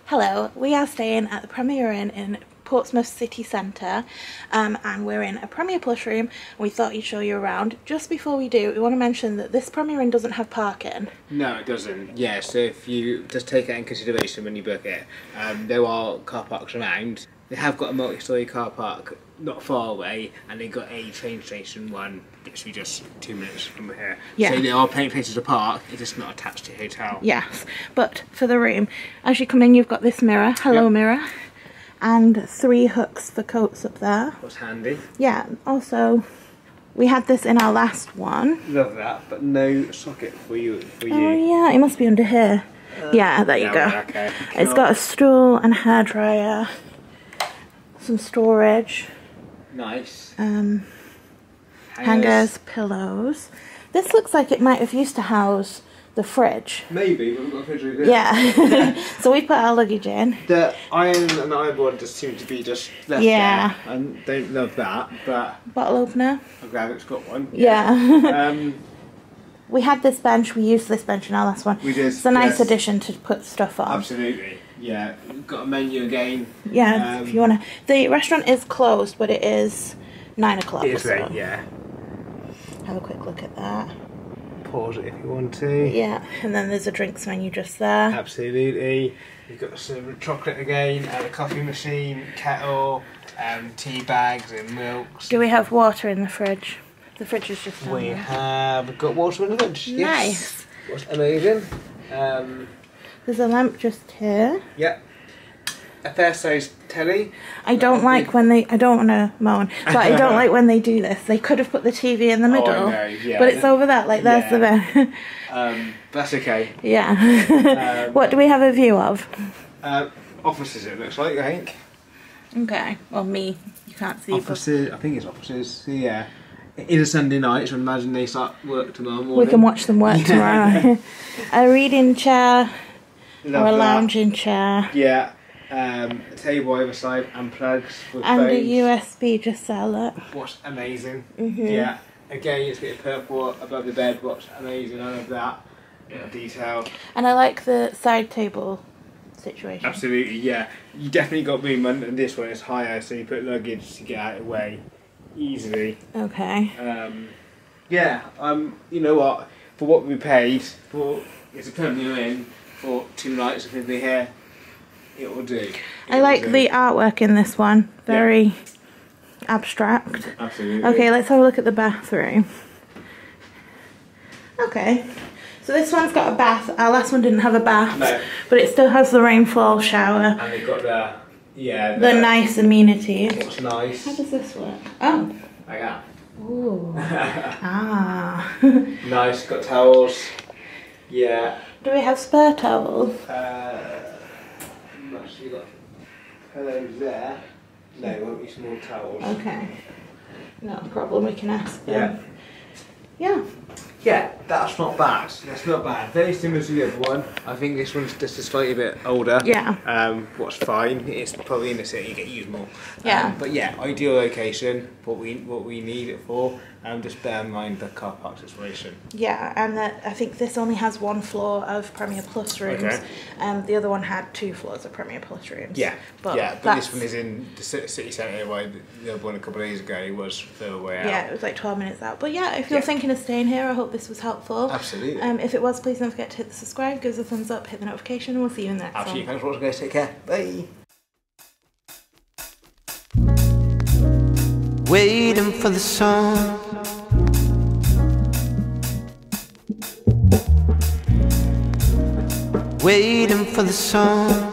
Hello, we are staying at the Premier Inn in Portsmouth city centre, and we're in a Premier Plus room. We thought we'd show you around. Just before we do, we want to mention that this Premier Inn doesn't have parking. No, it doesn't. Yeah, so if you just take it in consideration when you book it, there are car parks around. They have got a multi-storey car park not far away, and they got a train station one literally just 2 minutes from here. Yeah. So there are plenty of places to park, it's just not attached to a hotel. Yes, but for the room, as you come in, you've got this mirror, hello mirror, and 3 hooks for coats up there. That's handy. Yeah, also, we had this in our last one. Love that, but no socket for you. Oh yeah, it must be under here. Yeah, there you go. Okay. It's got a stool and a hairdryer, some storage. Nice. Hangers, pillows. This looks like it might have used to house the fridge. Maybe, we've got a fridge over there. Yeah. So we put our luggage in. The iron and ironboard just seem to be just left there. I don't love that, but... Bottle opener. I'm glad it's got one. Yeah. We had this bench, we used this bench in our last one. We did. It's a nice addition to put stuff on. Absolutely. Yeah, we've got a menu again. Yeah, if you want to... The restaurant is closed, but it is 9 o'clock. It is late, yeah. Have a quick look at that. Pause it if you want to. Yeah, and then there's a drinks menu just there. Absolutely. You've got some chocolate again, and a coffee machine, kettle, tea bags and milks. Do we have water in the fridge? The fridge is just down there. We have got water in the fridge. Nice. Yes. What's amazing. There's a lamp just here. Yep. A fair sized telly. I don't like when they, I don't want to moan, but I don't like when they do this. They could have put the TV in the middle, yeah. But it's over there, like there's the bed. That's okay. Yeah. What do we have a view of? Offices it looks like, I think. Okay, well me, you can't see. Offices, I think it's offices, yeah. It is a Sunday night, so I imagine they start work tomorrow morning. We can watch them work tomorrow. A reading chair. Love or a lounging chair. Yeah. A table over side and plugs with and phones. A USB just there, look. What's amazing. Yeah. Again, it's a bit of purple above the bed. What's amazing. I love that. Bit of detail. And I like the side table situation. Absolutely, yeah. You definitely got movement, and this one is higher, so you put luggage to get out of the way easily. Okay. Yeah. You know what? For what we paid for, it's a Premier Inn for 2 nights of living here. It will do. I like the artwork in this one. Very abstract. Absolutely. Okay, let's have a look at the bathroom. Okay. So this one's got a bath. Our last one didn't have a bath. No. But it still has the rainfall shower. And they've got the nice amenities. What's nice. How does this work? Oh. Like that. Ooh. Ah. Nice, got towels. Yeah. Do we have spare towels? You've got pillows there. No, it won't be small towels. Okay. No problem, we can ask them. Yeah. Yeah, that's not bad. That's not bad. Very similar to the other one. I think this one's just a slightly bit older. Yeah. What's fine. It's probably in the city, you get used more. Yeah. But yeah, ideal location. What we need it for. Just bear in mind the car park situation. Yeah, and I think this only has 1 floor of Premier Plus rooms. Okay. The other one had 2 floors of Premier Plus rooms. Yeah. But this one is in the city centre, while the other one a couple of days ago was further away out. Yeah, it was like 12 minutes out. But yeah, if you're thinking of staying here, I hope this was helpful. Absolutely. If it was, please don't forget to hit the subscribe, give us a thumbs up, hit the notification, and we'll see you in the next one. Absolutely. Thanks for watching, guys. Take care. Bye. Waiting for the sun. Waiting for the sun.